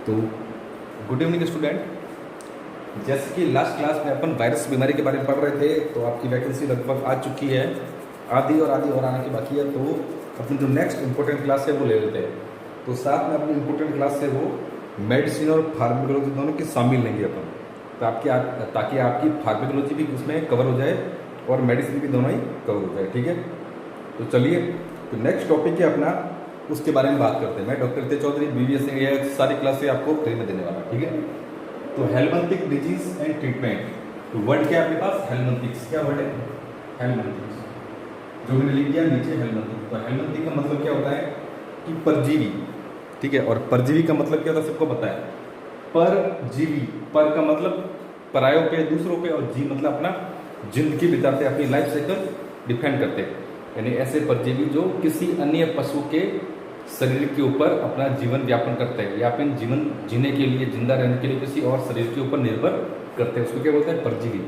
तो good evening student. जैसे कि लास्ट क्लास में अपन वायरस बीमारी के बारे में पढ़ रहे थे, तो आपकी वैकेंसी लगभग आ चुकी है, आधी और आने की बाकी है। तो अपनी जो नेक्स्ट इंपॉर्टेंट क्लास है वो ले लेते हैं। तो साथ में अपनी इंपॉर्टेंट क्लास है वो मेडिसिन और फार्माकोलॉजी दोनों की शामिल लेंगे अपन, तो ताकि आपकी फार्माकोलॉजी भी उसमें कवर हो जाए और मेडिसिन भी दोनों ही कवर हो जाए। ठीक है, तो चलिए, तो नेक्स्ट टॉपिक है अपना, उसके बारे में बात करते हैं। मैं डॉक्टर रितेश चौधरी, BBS ये सारी क्लासें आपको फ्री में देने वाला। ठीक है, तो हेलमंथिक डिजीज एंड ट्रीटमेंट। तो वर्ड क्या है आपके पास? हेलमंथिक्स। क्या वर्ड है? हेलमंथिक्स। जो मैंने लिख दिया नीचे हेलमंथिक। तो हेलमंथिक का मतलब क्या होता है कि परजीवी। ठीक है, और परजीवी का मतलब क्या होता है सबको पता है। परजीवी, पर का मतलब परायों पे, दूसरों पे, और जी मतलब अपना जिंदगी बिताते, अपनी लाइफ साइकिल डिफेंड करते हैं। यानी ऐसे परजीवी जो किसी अन्य पशु के शरीर के ऊपर अपना जीवन व्यापन करते हैं या फिर जीवन जीने के लिए, जिंदा रहने के लिए किसी और शरीर के ऊपर निर्भर करते हैं, उसको क्या बोलते हैं? परजीवी।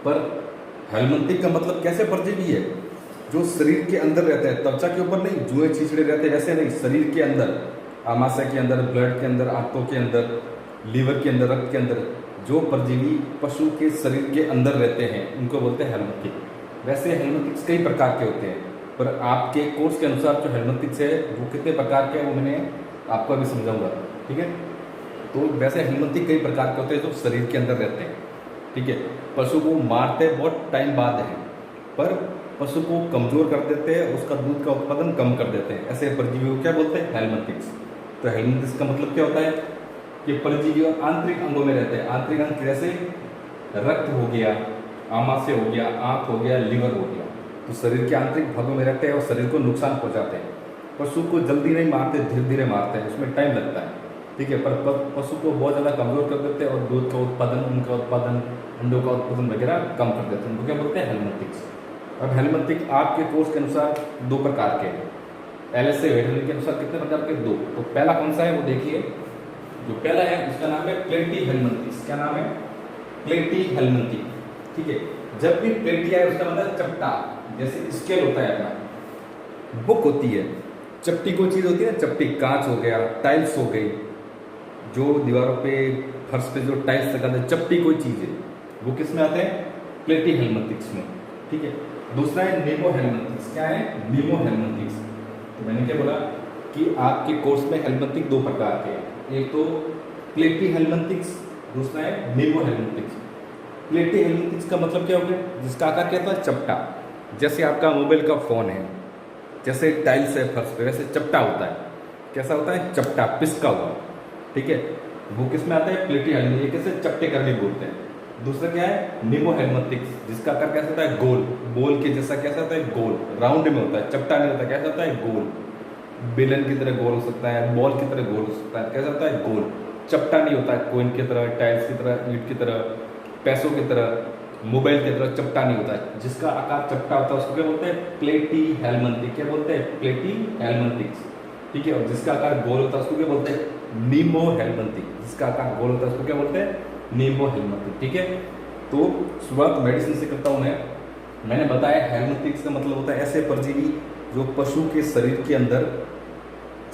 पर हेलमंथिक का मतलब कैसे परजीवी है? जो शरीर के अंदर रहते हैं, त्वचा के ऊपर नहीं, जुए छिछड़े रहते हैं वैसे नहीं, शरीर के अंदर, आमाशय के अंदर, ब्लड के अंदर, आंतों के अंदर, लीवर के अंदर, रक्त के अंदर जो परजीवी पशु के शरीर के अंदर रहते हैं उनको बोलते हैं हेलमंथिक। वैसे हेलमंथिक्स कई प्रकार के होते हैं, पर आपके कोर्स के अनुसार जो हेलमंथिक्स है वो कितने प्रकार के हैं वो मैंने आपको अभी समझाऊंगा। ठीक है, तो वैसे हेलमंथिक कई प्रकार के होते हैं जो शरीर के अंदर रहते हैं। ठीक है, पशु को मारते बहुत टाइम बाद है, पर पशु को कमजोर कर देते हैं, उसका दूध का उत्पादन कम कर देते हैं। ऐसे परजीवी को क्या बोलते हैं? हेलमंथिक्स। तो हेलमंथिक्स का मतलब क्या होता है कि परजीवी और आंतरिक अंगों में रहते हैं। आंतरिक अंग जैसे रक्त हो गया, आमाशय हो गया, आंख हो गया, लीवर हो गया, तो शरीर के आंतरिक भागों में रहते हैं और शरीर को नुकसान पहुंचाते हैं। पशु को जल्दी नहीं मारते, धीरे धीरे मारते हैं, उसमें टाइम लगता है। ठीक है, पर पशु को बहुत ज़्यादा कमजोर कर देते हैं और दूध का उत्पादन, उनका उत्पादन, अंडों का उत्पादन वगैरह कम कर देते हैं। उनको क्या बोलते हैं? हेलमंथिक्स। अब हेलमंथिक आपके कोर्स के अनुसार दो प्रकार के हैं। LS से वेटरनरी के अनुसार कितने प्रकार के? दो। तो पहला कौन सा है वो देखिए। जो पहला है उसका नाम है प्लेटी हेलमंथिक्स। क्या नाम है? प्लेटी हेलमंथिक। ठीक है, जब भी प्लेटी आए उसका मतलब चपटा, जैसे स्केल होता है अपना, बुक होती है, चपटी कोई चीज होती है ना, चपटी, कांच हो गया, टाइल्स हो गई, जो दीवारों पे, फर्श पे जो टाइल्स लगाते हैं, चपटी कोई चीज है, वो किस में आते हैं? प्लेटी हेलमंथिक्स में। ठीक है, दूसरा है नीमो हेलमंथिक्स। क्या है? नीमो हेलमंथिक्स। तो मैंने क्या बोला कि आपके कोर्स में हेलमंथिक दो प्रकार के हैं, एक तो प्लेटी हेलमंथिक्स, दूसरा है नीमो हेलमंथिक्स। प्लेटी हेलमंथिक्स का मतलब क्या हो गया? जिसका आकार क्या होता है? चपटा। जैसे आपका मोबाइल का फोन है, जैसे टाइल्स है फर्श पे, वैसे चपटा होता है। कैसा होता है? चपटा, पिसका हुआ। ठीक है, वो किस में आता है? प्लेटी हेलमंथिक्स। कैसे? चपटे करके बोलते हैं। दूसरा क्या है? नीमो हेलमंथिक्स, जिसका आकार कैसा होता है? गोल, बोल के जैसा। कैसा होता है? गोल, राउंड में होता है, चपटा नहीं होता। कैसा होता है? गोल, बेलन की तरह गोल हो सकता है, बॉल की तरह गोल हो सकता है। कैसा होता है? गोल, चपटा नहीं होता है। कोइन की तरह, टाइल्स की तरह, ईंट की तरह, पैसों की तरह, मोबाइल की तरह चपटा नहीं होता है। जिसका आकार चपटा होता है उसको क्या बोलते हैं? प्लेटी हेलमंथिक। क्या बोलते हैं? प्लेटी हेलमंथिक्स। ठीक है, और जिसका आकार गोल होता है उसको क्या बोलते हैं? नीमो हेलमंथिक। जिसका आकार गोल होता है उसको क्या बोलते हैं? नीमो हेलमंथिक। ठीक है, तो शुरुआत मेडिसिन से करता हूँ मैं। मैंने बताया हेलमंथिक्स का मतलब होता है ऐसे परजीवी जो पशु के शरीर के अंदर,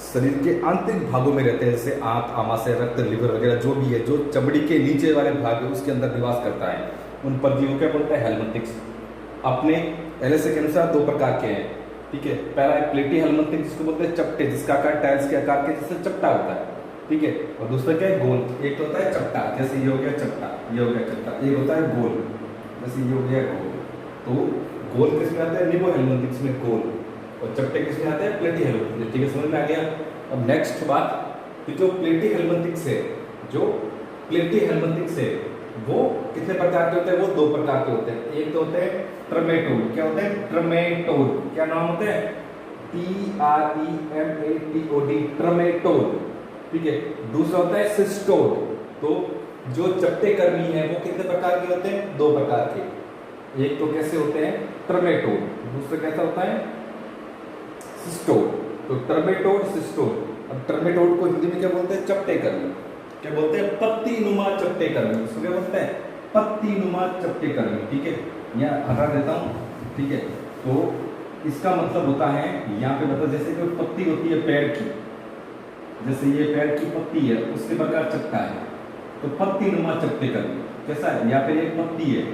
शरीर के आंतरिक भागों में रहते हैं, जैसे आंख, आमाशय, रक्त, लिवर वगैरह जो भी है, जो चमड़ी के नीचे वाले भाग है उसके अंदर निवास करता है, उन परजीवियों क्या बोलते हैं? हेलमंथिक्स। अपने LS के अनुसार दो प्रकार के हैं। ठीक है, पहला है प्लेटी हेलमंथिक, जिसको बोलते हैं चपटे, जिसका आकार टाइल्स के आकार के जैसे चपटा होता है। ठीक है, और दूसरा क्या है? गोल। एक तो होता है चपटा, जैसे ये हो गया चपटा, ये हो गया चपटा। एक होता है गोल, जैसे ये हो गया गोल। तो गोल किस में आता है? नीमो हेलमंथिक्स में गोल, और चपटे किस में आते हैं? प्लेटी हेलमंथिक्स। ठीक है, समझ में आ गया। अब नेक्स्ट बात कि जो प्लेटी हेलमंथिक्स है, जो प्लेटी हेलमंथिक्स है वो कितने प्रकार के होते हैं? वो दो प्रकार के होते हैं। एक तो होते हैं ट्रमेटोड। क्या होते हैं? ट्रमेटोड। क्या नाम होते हैं? TREMATOD, ट्रमेटोड। ठीक है, दूसरा होता है सिस्टोड। तो जो चपटे कर्मी है वो कितने प्रकार के होते हैं? दो प्रकार के। एक तो कैसे होते हैं? ट्रमेटोड। दूसरा कैसा होता है? सिस्टोड। तो ट्रमेटोड, सिस्टोड। अब ट्रमेटोड को हिंदी में क्या बोलते हैं? चपटे कर्मी। क्या बोलते हैं? पत्ती नुमा चपटे कर्मी। इसको क्या बोलते हैं? पत्ती नुमा चपटे कर्मी। ठीक है, यहाँ हटा देता हूँ। ठीक है, तो इसका मतलब होता है यहाँ पे, मतलब जैसे कोई पत्ती होती है पेड़ की, जैसे ये पैर की पत्ती है, उसके प्रकार चपटा है, तो पत्ती नुमा चपटे कर्मी कैसा है, या फिर एक पत्ती है,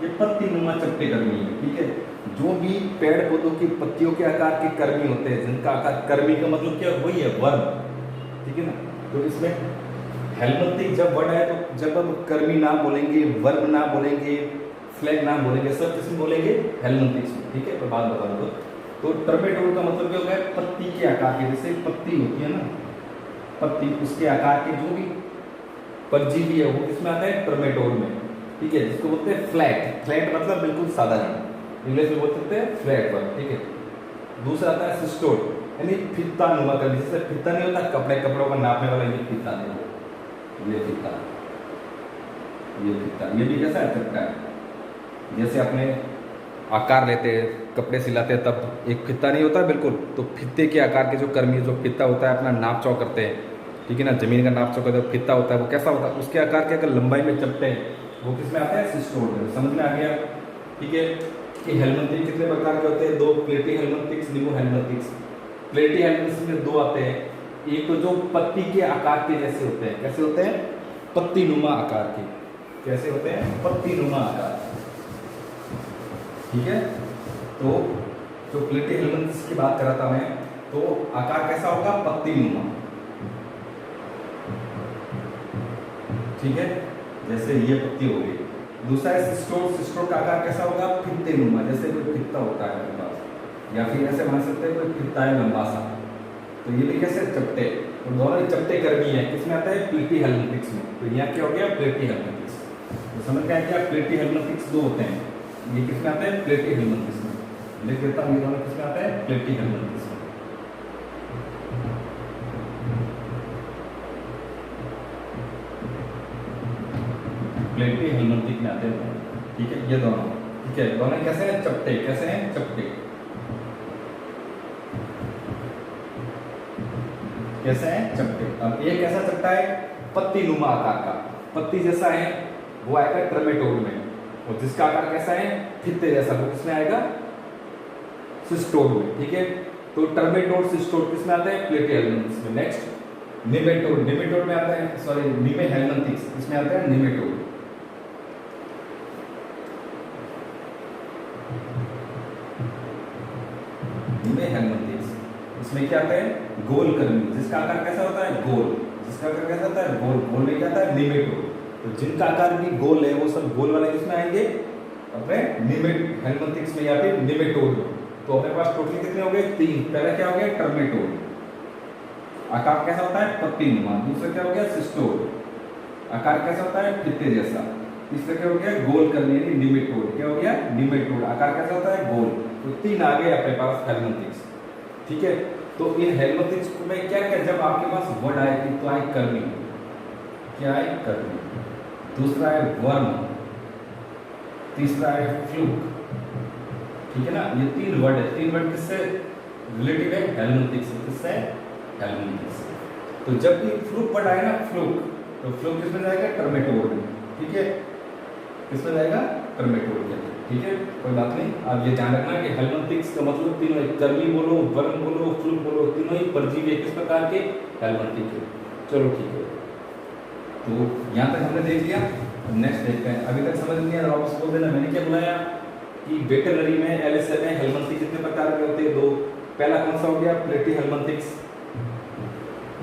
ये पत्ती नुमा चपटे कर्मी है। ठीक है, जो भी पेड़ पौधों की पत्तियों के आकार के कर्मी होते हैं, जिनका आकार, कर्मी का मतलब क्या, वही है वर्म। ठीक है ना, तो इसमें हेलमंथिक जब वर्ड है, तो जब हम कर्मी नाम बोलेंगे, वर्ब नाम बोलेंगे, फ्लैग नाम बोलेंगे, सब किसमें बोलेंगे, हेलमंथिक्स में। ठीक है, तो बात बता दो। तो टर्मेटोड का मतलब क्या होगा, पत्ती के आकार के, जैसे पत्ती होती है ना, पत्ती, उसके आकार के जो भी परजीवी है वो किसमें आता है, टर्मेटोड में। ठीक है, जिसको बोलते हैं फ्लैट। फ्लैट मतलब बिल्कुल साधारण, इंग्लिश में बोल सकते हैं फ्लैट वर्ड। ठीक है, दूसरा आता है सिस्टोड, यानी फित्ता नुमा करनी, जैसे फित्ता नहीं होता कपड़ों का नापने वाला, ये फित्ता नहीं, ये फित्ता, ये फित्ता, ये भी कैसा है, चपटा है। जैसे अपने आकार लेते हैं, कपड़े सिलाते हैं, तब एक फित्ता नहीं होता बिल्कुल, तो फित्ते के आकार के जो कर्मी, जो फित्ता होता है, अपना नाप चौक करते हैं। ठीक है ना, जमीन का नाप चौक करते हैं, फित्ता होता है, वो कैसा होता है, उसके आकार के अगर लंबाई में चपटे हैं, वो किसमें आता है, सिस्टोड में। समझ में आ गया। ठीक है, कि हेलमंथिक कितने प्रकार के होते हैं, दो, प्लेटी हेलमंथिक्स, निमो हेलमंथिक्स। प्लेटी हेलमंथिक्स में दो आते हैं, एक तो जो पत्ती के आकार के जैसे होते हैं, कैसे होते हैं, पत्ती नुमा आकार के, कैसे होते हैं, पत्ती नुमा आकार। ठीक है, तो जो प्लेटी हेलमंथिक्स की बात कर रहा था मैं, तो आकार कैसा होगा, पत्ती नुमा। ठीक है, जैसे ये पत्ती हो गई। दूसरा है सिस्टोड। सिस्टोड का आकार कैसा होगा, फित्ते नुमा, जैसे कोई फित्ता होता है मेरे पास, या फिर ऐसे मान सकते हैं कोई फित्ता है लंबा सा, तो ये भी कैसे, चपटे। तो दोनों ही चपटे कर्मी है, किसमें आता है, प्लेटी हेलमंथिक्स में। तो यहाँ क्या हो गया, प्लेटी हेलमंथिक्स। तो समझ गया क्या, प्लेटी हेलमंथिक्स दो होते हैं, ये किसमें आता है, प्लेटी हेलमंथिक्स में। लिख देता हूँ, ये दोनों किसमें आता है, प्लेटी हेलमंथिक्स में। प्लेटी हेलमंथिक में आते हैं। ठीक है, ये दोनों। ठीक है, दोनों कैसे हैं, चपटे, कैसे हैं, चपटे, कैसे हैं, चपटे। अब एक ऐसा चपटा है पत्ती नुमा आकार का, पत्ती जैसा है, वो आएगा टर्मेटोड में, और जिसका आकार कैसा है, फित्ते जैसा, वो किसमें आएगा, सिस्टोड में। ठीक है, तो टर्मेटोड, सिस्टोड किसमें आता है, प्लेटी हेलमंथिक्स में। नेक्स्ट निमेटोड, निमेटोड में आता है, सॉरी निमे हेलमंथिक्स, किसमें आता है, निमेटोड। निमे हेलमंथिक्स, इसमें क्या आता है, गोल कर्मी, जिसका आकार कैसा होता है, गोल, जिसका आकार कैसा होता है, गोल। गोल में क्या आता है, निमेटोड। तो जिनका आकार भी गोल है, वो सब गोल वाले किसमें आएंगे, अपने निमेट हेलमंथिक्स में या फिर निमेटोड में। तो अपने पास टोटल कितने हो गए, तीन। पहला क्या हो गया, टर्मेटोड, आकार कैसा होता है, पत्ती नुमा। दूसरा क्या हो गया, सिस्टोड, आकार कैसा होता है, फित्ते जैसा। तीसरा क्या हो गया, गोल कर्मी, यानी निमेटोड। क्या हो गया, निमेटोड, आकार कैसा होता है, गोल। तो तीन आ गए अपने पास हेलमंथिक्स। ठीक है, तो इन हेलमंथिक्स में क्या क्या, जब आपके पास वर्ड आएगी तो आए कर्मी, क्या है, कर्मी। दूसरा है वर्म, तीसरा है फ्लूक। ठीक है ना, ये तीन वर्ड है। तीन वर्ड किससे रिलेटिव है, हेलमंथिक्स से। किससे, हेलमंथिक्स। तो जब भी फ्लूक वर्ड आए ना, फ्लूक, तो फ्लूक किसमें जाएगा, टर्मेटोड में। ठीक है, किसमें जाएगा, टर्मेटोड में। ठीक है, कोई बात नहीं। आप ये ध्यान रखना कि हेलमंथिक्स का मतलब तीनों, कर्मी बोलो, वर्म बोलो, फ्लूक बोलो, तीनों ही परजीवी किस प्रकार के, हेलमंथिक के। चलो ठीक है, तो यहाँ तक हमने देख लिया। नेक्स्ट देखते हैं। अभी तक समझ नहीं आया, वापस बोल देना, मैंने क्या बुलाया कि वेटरनरी में, एलएसए में हेलमंथिक कितने प्रकार के होते हैं, दो। पहला कौन सा हो गया, प्लेटी हेलमंथिक्स।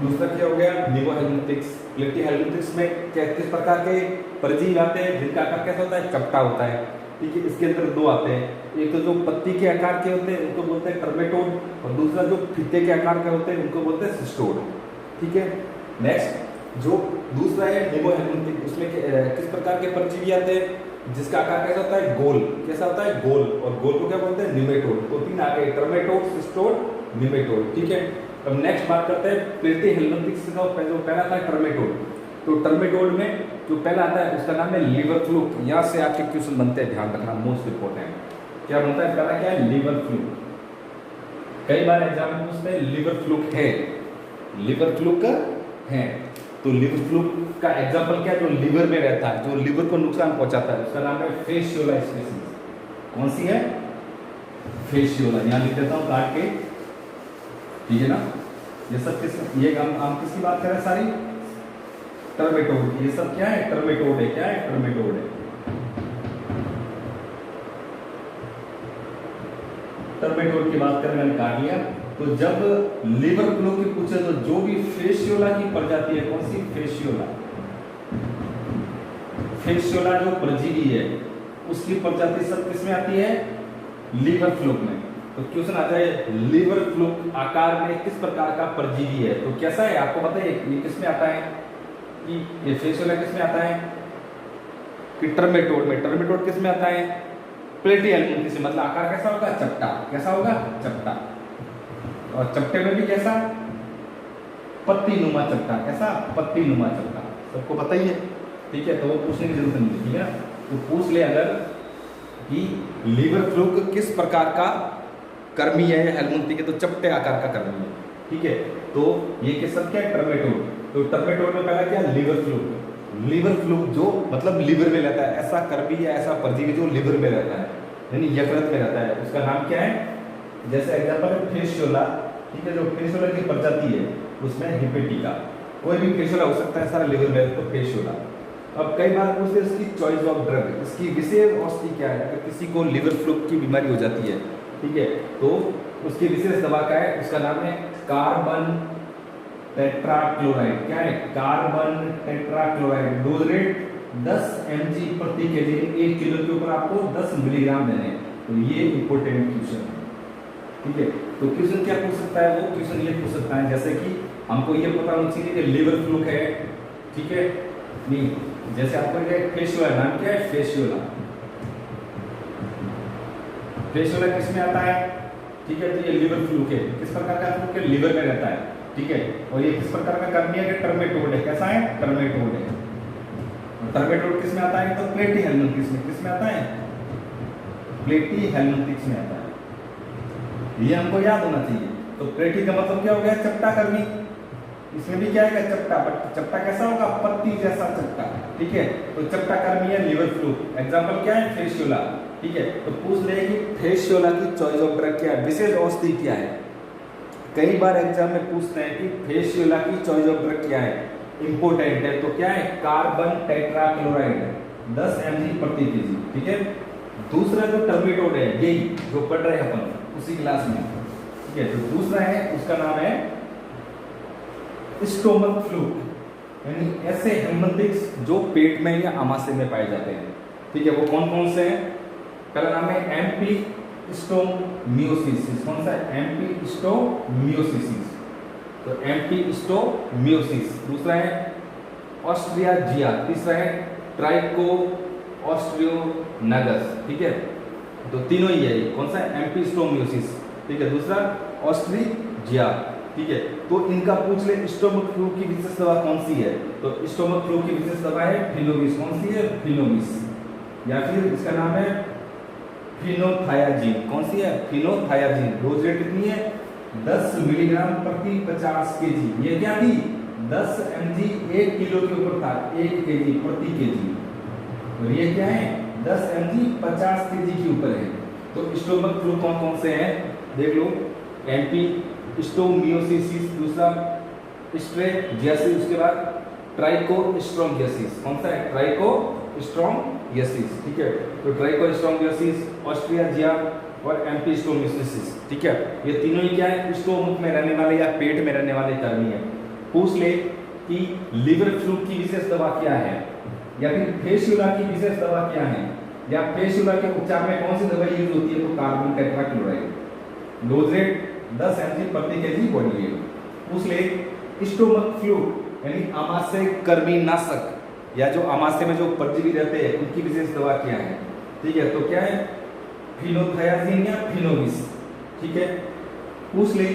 दूसरा क्या हो गया, निमो हेलमंथिक्स। प्लेटी हेलमंथिक्स में किस प्रकार के परजीवी आते हैं, जिनका आकार कैसा होता है, चपटा होता है। ठीक है, इसके अंदर दो आते हैं, एक तो जो पत्ती के आकार के होते हैं उनको बोलते हैं टर्मेटोड, और दूसरा जो फित्ते के आकार के होते हैं उनको बोलते हैं सिस्टोड। ठीक है, नेक्स्ट जो दूसरा है निमो हेलमंथिक, उसमें किस प्रकार के परजीवी आते हैं, जिसका आकार कैसा होता है, गोल। कैसा होता है, गोल, और गोल को क्या बोलते हैं, निमेटोड। तो तीन आ गए, टर्मेटोड, सिस्टोड, निमेटोड। ठीक है, अब नेक्स्ट बात करते हैं प्लेटी हेलमंथिक्स का। जो पहला था टर्मेटोड, तो टर्मेटोड में जो पहला आता है उसका नाम है लिवर फ्लूक। यहाँ से आपके क्वेश्चन बनते हैं, ध्यान रखना, मोस्ट इंपोर्टेंट। क्या बनता है, पहला क्या है, लिवर फ्लूक। कई बार एग्जाम में पूछते हैं लिवर फ्लूक है, लिवर फ्लूक है, तो लिवर फ्लूक का एग्जाम्पल क्या है, जो लिवर में रहता है, जो लिवर को नुकसान पहुंचाता है, उसका नाम है फेशियोला स्पीसीज। कौन सी है, फेशियोला। यहाँ लिख देता हूँ काट के, ठीक है ना, ये सब ये हम किसकी बात कर रहे हैं सारी? टर्मेटोड। ये सब क्या है? टर्मेटोड है। क्या है? टर्मेटोड है। टर्मेटोड की बात करें, मैंने काट लिया। तो जब लिवर फ्लू की पूछे तो जो भी फेशियोला की प्रजाति है, कौन सी? फेशियोला। फेशियोला जो परजीवी है उसकी प्रजाति सब किसमें आती है? लीवर फ्लूक में। तो क्वेश्चन आ जाए लीवर फ्लूक आकार में किस प्रकार का परजीवी है? तो कैसा है आपको पता है? ये किसमें आता है कि ये फेशियोला किसमें आता है? कि टर्मेटोड में। टर्मेटोड किसमें आता है? प्लेटिहेल्मिन्थस में। मतलब आकार कैसा होगा? चपटा। कैसा होगा? चपटा। और चपटे में भी कैसा? पत्ती नुमा चपटा। कैसा? पत्ती नुमा चपटा। सबको पता ही है, ठीक है। तो वो पूछने की जरूरत नहीं है, ठीक है। तो पूछ ले अगर कि लीवर फ्लूक किस प्रकार का कर्मी है हेलमुंथी के, तो चपटे आकार का कर्मी है, ठीक है। तो ये किस सब क्या है? टर्मेटोड। तो टर्मेटोड में पहला क्या? Liver fluke. लीवर फ्लूक जो मतलब लीवर में रहता है, ऐसा कर्मी या ऐसा परजीवी जो लीवर में रहता है, यानी यकृत में रहता है, उसका नाम क्या है? जैसे एग्जांपल है फेशियोला, ठीक है। जो फेशियोला की प्रजाति है उसमें हिपेटिका, कोई भी फेशियोला हो सकता है, सारा लिवर में, तो फेशियोला। अब कई बार पूछते हैं इसकी चॉइस ऑफ ड्रग, इसकी विशेष औषधि क्या है? अगर किसी को लिवर फ्लूक की बीमारी हो जाती है, ठीक है, तो उसकी विशेष दवा क्या है? उसका नाम है कार्बन टेट्राक्लोराइड। क्या है? Carbon tetrachloride. Dose rate 10 mg प्रति केजी। 1 किलो के ऊपर आपको 10 मिलीग्राम देने हैं। तो ये इंपोर्टेंट क्वेश्चन है, ठीक है। तो क्वेश्चन क्या पूछ सकता है? वो क्वेश्चन ये पूछ सकता है जैसे कि हमको ये पता होना चाहिए कि लिवर फ्लूक है, ठीक है। नहीं, जैसे आपको फेशियोला, नाम क्या है? फेशियोला। फेशियोला किसमें आता है? ठीक है। तो ये लिवर फ्लूक है। किस प्रकार का फ्लूक है? लिवर में रहता है, ठीक है। और ये किस प्रकार का कर्मी है? टर्मेटोड है। कैसा है? टर्मेटोड है। टर्मेटोड किसमें आता है? तो प्लेटिहेल्मिन्थस में। किसमें आता है? प्लेटिहेल्मिन्थस में आता है। ये हमको याद होना चाहिए। तो प्लेटी का मतलब क्या हो गया? चपटा कर्मी। इसमें भी क्या है? चपटा। बट चपटा कैसा होगा? पत्ती जैसा चपटा, ठीक है। तो चपटा कर्मी है लिवर फ्लूक। एग्जांपल क्या है? फेशियोला, ठीक है। तो पूछ ले कि फेशियोला की चॉइस ऑफ ड्रग क्या है? विशेष औषधि क्या है? कई बार एग्जाम में पूछते हैं कि फेशियोला की चॉइस ऑफ ड्रग क्या है? इंपोर्टेंट है। तो क्या है? कार्बन टेट्राक्लोराइड 10 mg प्रति केजी, ठीक है। दूसरा जो टर्मेटोड है, यही जो पढ़ रहे हैं अपन उसी क्लास में, ठीक है। तो दूसरा है, उसका नाम है स्टोमक फ्लूक, यानी ऐसे हेलमिंथिक्स जो पेट में या आमाशय में पाए जाते हैं, ठीक है। वो कौन कौन से हैं? पहला नाम है एम्पिस्टोमियोसिस। कौन सा है? एम्पिस्टोमियोसिस। तो एम्पिस्टोमियोसिस। दूसरा है ऑस्ट्रियाजिया। तीसरा है ट्राइको ऑस्ट्रियोनगस, ठीक है। तो तीनों ही है। कौन सा है? एम्पिस्टोमियोसिस, ठीक है। दूसरा ऑस्ट्रियाजिया, ठीक है। तो इनका पूछ ले स्टोमक फ्लू की विशेष दवा कौन सी है? तो स्टोमक फ्लू की विशेष दवा है फिनोविस। कौन सी है? फिनोविस। या फिर इसका नाम है फिनोथायाजीन। कौन सी है? फिनोथायाजीन। डोज रेट कितनी है? 10 मिलीग्राम प्रति 50 केजी। ये क्या थी? 10 mg 1 किलो के ऊपर था, 1 केजी प्रति केजी। और ये क्या है? 10 mg 50 केजी के ऊपर है। तो स्टोमक फ्लू कौन कौन से हैं देख लो। एम्पिस्टोमियोसिस, दूसरा स्ट्रेजियासिस, उसके बाद ट्राइकोस्ट्रोमजियासिस। कौन सा है? ट्राइकोस्ट्रोमजियासिस, ठीक है। तो ट्राइकोस्ट्रोमजियासिस, ऑस्ट्रियाजिया और एम्पिस्टोमियोसिस, ठीक है। ये तीनों ही क्या है? स्टोमक में रहने वाले या पेट में रहने वाले कर्मी है। पूछ ले कि लिवर फ्लू की विशेष दवा क्या है, या फिर फेशियोला की विशेष दवा क्या है, या फेशियोला के उपचार में कौन सी दवाई यूज होती है? तो carbon tetrachloride. Dose rate 10 mg प्रति केजी बॉडी वेट। पूछ ले स्टोमक फ्लू यानी आमाशय कर्मी नाशक या जो आमाशय में जो परजीवी रहते हैं उनकी विशेष दवा क्या है, ठीक है। तो क्या है? फिनोथायाजीन या फिनोविस, ठीक है। पूछ ले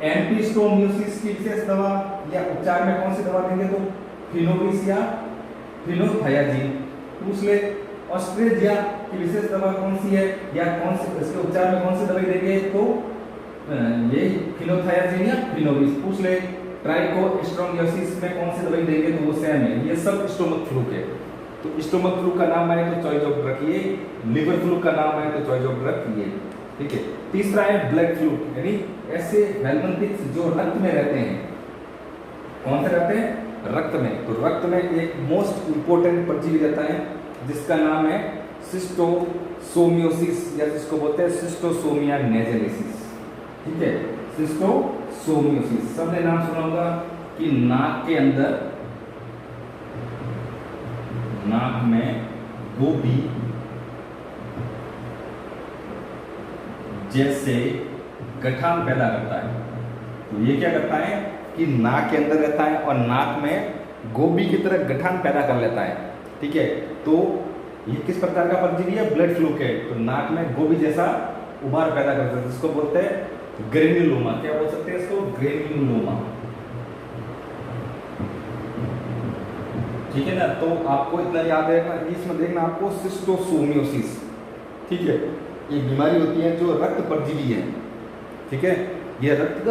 एंटीस्टोमियोसिस की विशेष दवा या उपचार में कौन सी दवा देंगे? तो फिनोविस या फिनोथायाजीन। पूछ ले ऑस्ट्रेजिया की विशेष दवा कौन सी है या कौन से इसके उपचार में कौन सी दवाई देंगे? तो ये फिनोथायाजीन या फिनोविस। पूछ ले ट्राइकोस्ट्रोमजियासिस में कौन सी दवाई देंगे? तो वो सेम है। ये सब स्टोमक फ्लू है। तो स्टोमक फ्लू का नाम आए तो चॉइस ऑफ ड्रग ये, लिवर फ्लू का नाम आए तो चॉइस ऑफ ड्रग ये। ठीक है। तीसरा है ब्लड फ्लू, यानी ऐसे हेलमिंथिक्स जो रक्त में रहते हैं। कौन से रहते हैं? रक्त में। तो रक्त में एक मोस्ट इंपोर्टेंट परजीवी रहता है जिसका नाम है शिस्टोसोमियोसिस, या जिसको बोलते हैं शिस्टोसोमिया नेजेलिसिस। ठीक है, शिस्टोसोमियोसिस सबने नाम सुना होगा कि नाक के अंदर, नाक में गोभी जैसे गठान पैदा करता है। तो ये क्या करता है कि नाक के अंदर रहता है और नाक में गोभी की तरह गठान पैदा कर लेता है। ठीक है, तो ये किस प्रकार का परजीवी है? ब्लड फ्लू के। तो नाक में गोभी जैसा उभार पैदा करता है जिसको बोलते हैं ग्रेन्युलोमा। क्या बोल सकते हैं इसको? ग्रेन्युलोमा। ठीक है ना। तो आपको इतना याद रखना, इसमें देखना आपको शिस्टोसोमियोसिस। ठीक है, ये बीमारी होती है जो रक्त परजीवी है। ठीक है, ये रक्त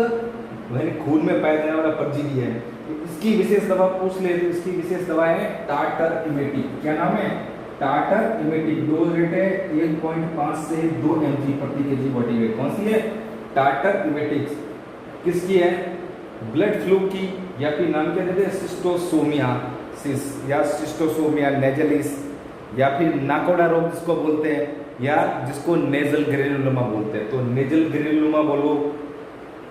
यानी खून में पाया जाने वाला परजीवी है। तो इसकी विशेष दवा पूछ ले तो इसकी विशेष दवा है टार्टर इमेटिक। क्या नाम है? Tartar emetic. डोज रेट है 1.5 से 2 mg प्रति केजी बॉडी वेट। कौन सी है? Tartar emetic. किसकी है? ब्लड फ्लू की, या फिर नाम क्या देते हैं? शिस्टोसोमियासिस या शिस्टोसोमिया नेजेलिस, या फिर नाकोडा रोग जिसको बोलते हैं, या जिसको नेजल ग्रेन्युलोमा बोलते हैं। तो नेजल ग्रेन्युलोमा बोलो,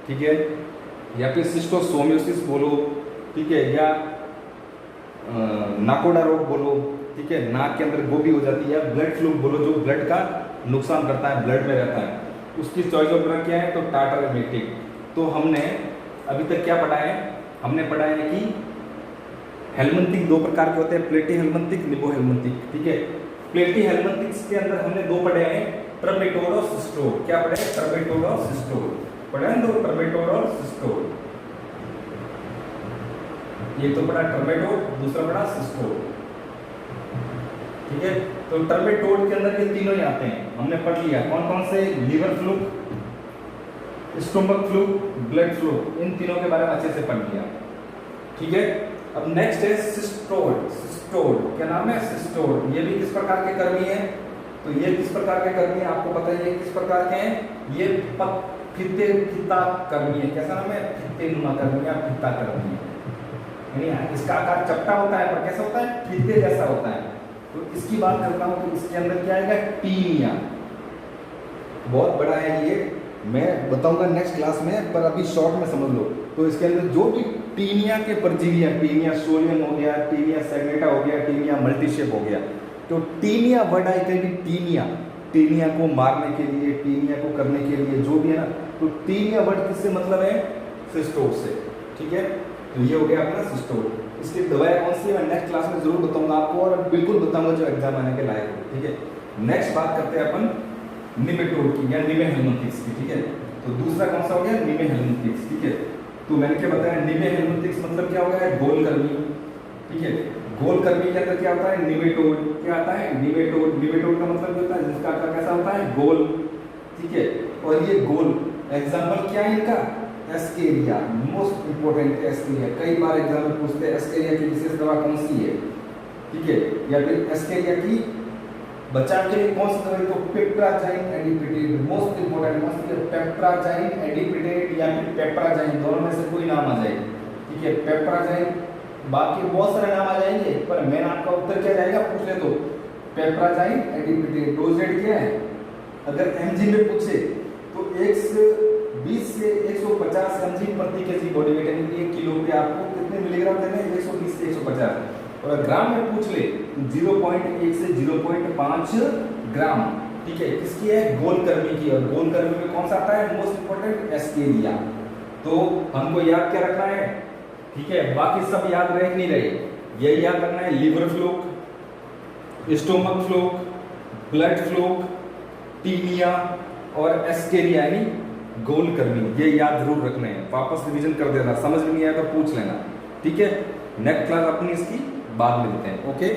ठीक है, या फिर शिस्टोसोमियोसिस बोलो, ठीक है, या नाकोडा रोग बोलो। ठीक है, नाक के अंदर गोभी हो जाती है। ब्लड फ्लू बोलो जो ब्लड का नुकसान करता है, ब्लड में रहता है। उसकी चॉइस ऑफ ड्रग क्या है? तो टार्टर इमेटिक। तो हमने अभी तक क्या पढ़ा है? हमने पढ़ा है कि हेलमिंथिक दो प्रकार के होते हैं, प्लेटी हेलमिंथिक, निबो हेलमिंथिक। ठीक है, प्लेटी हेलमिंथिक्स के अंदर हमने दो पढ़े हैं, ट्रमेटोड और सिस्टोड। क्या पढ़े? ट्रमेटोड और सिस्टोड पढ़े हैं, दो, ट्रमेटोड और सिस्टोड। ये तो पढ़ा ट्रमेटोड, दूसरा पढ़ा सिस्टोड। ठीक है, तो ट्रमेटोड के अंदर ये तीनों ही आते हैं, हमने पढ़ लिया। कौन कौन से? Liver flu, stomach flu, blood flu. इन तीनों के बारे में अच्छे से पढ़ लिया। ठीक है, अब नेक्स्ट है सिस्टोड। सिस्टोड क्या नाम है? सिस्टोड। ये भी किस प्रकार के कर्मी है? तो ये किस प्रकार के कर्मी है आपको पता है? ये किस प्रकार के हैं? ये फित्ता कर्मी है। कैसा नाम है? फित्ते नुमा कर्मी या फित्ता कर्मी है। यानी इसका आकार चपटा होता है पर कैसा होता है? फित्ते जैसा होता है। तो इसकी बात करता हूँ तो इसके अंदर क्या आएगा? टीनिया। बहुत बड़ा है ये, मैं बताऊंगा नेक्स्ट क्लास में, पर अभी शॉर्ट में समझ लो। तो इसके अंदर जो भी टीनिया के परजीवी है, टीनिया सोलियम हो गया, टीनिया सैग्नेटा हो गया, टीनिया मल्टीशेप हो गया। तो टीनिया वर्ड आई कहीं भी टीनिया, टीनिया को मारने के लिए, टीनिया को करने के लिए जो भी है ना, तो टीनिया वर्ड किससे मतलब है? सिस्टोड से। ठीक है, तो ये हो गया अपना सिस्टोड। इसकी दवाएं कौन सी है मैं नेक्स्ट क्लास में जरूर बताऊंगा आपको, और बिल्कुल बताऊंगा जो एग्जाम आने के लायक हो। ठीक है, नेक्स्ट बात करते हैं अपन निमेटोड की या निमे हेलमिंथिक्स की। ठीक है, तो दूसरा कौन सा हो गया? निमे हेलमिंथिक्स। ठीक है, तो मैंने क्या बताया? निमे हेलमिंथिक्स मतलब क्या हो गया? गोलकर्मी। ठीक है, गोलकर्मी के अंदर क्या होता है? निमेटोड। क्या आता है? निमेटोड। निमेटोड का मतलब होता है जिसका आकार कैसा होता है? गोल। ठीक है, और ये गोल एग्जाम्पल क्या है इनका? एस्केरिया। Most important एस्केरिया। कई बार एग्जाम में पूछते हैं एस्केरिया की विशेष दवा कौन सी है। ठीक है, या फिर एस्केरिया की बचाव के लिए कौन सी दवाई? तो पेप्राजाइन एडिपिटेट। मोस्ट इंपोर्टेंट कौन सी है? पेप्राजाइन एडिपिटेट या फिर पेप्राजाइन, दोनों में से कोई नाम आ जाए। ठीक है, पेप्राजाइन, बाकी बहुत सारे नाम आ जाएंगे पर मेन आपका उत्तर क्या जाएगा पूछ ले तो पेप्राजाइन एडिपिटेट। डोज रेट क्या है? अगर एमजी में पूछे तो 120 से 150 mg प्रति केजी बॉडी वेट, यानी 1 किलो पे आपको कितने मिलीग्राम देने हैं? 120 से 150। और ग्राम में पूछ ले 0.1 से 0.5 ग्राम। ठीक है, किसकी है? गोलकर्मी की। और गोलकर्मी में कौन सा आता है? Most important एस्केरिया। तो हमको याद क्या रखना है? ठीक है, बाकी सब याद रह नहीं रहे, यही याद रखना है। Liver fluke, stomach fluke, blood fluke, taenia और एस्केरिया यानी गोलकर्मी, ये याद जरूर रखने हैं। वापस रिवीजन कर देना, समझ में नहीं आया तो पूछ लेना। ठीक है, नेक्स्ट क्लास अपनी इसकी बाद में लेते हैं। ओके।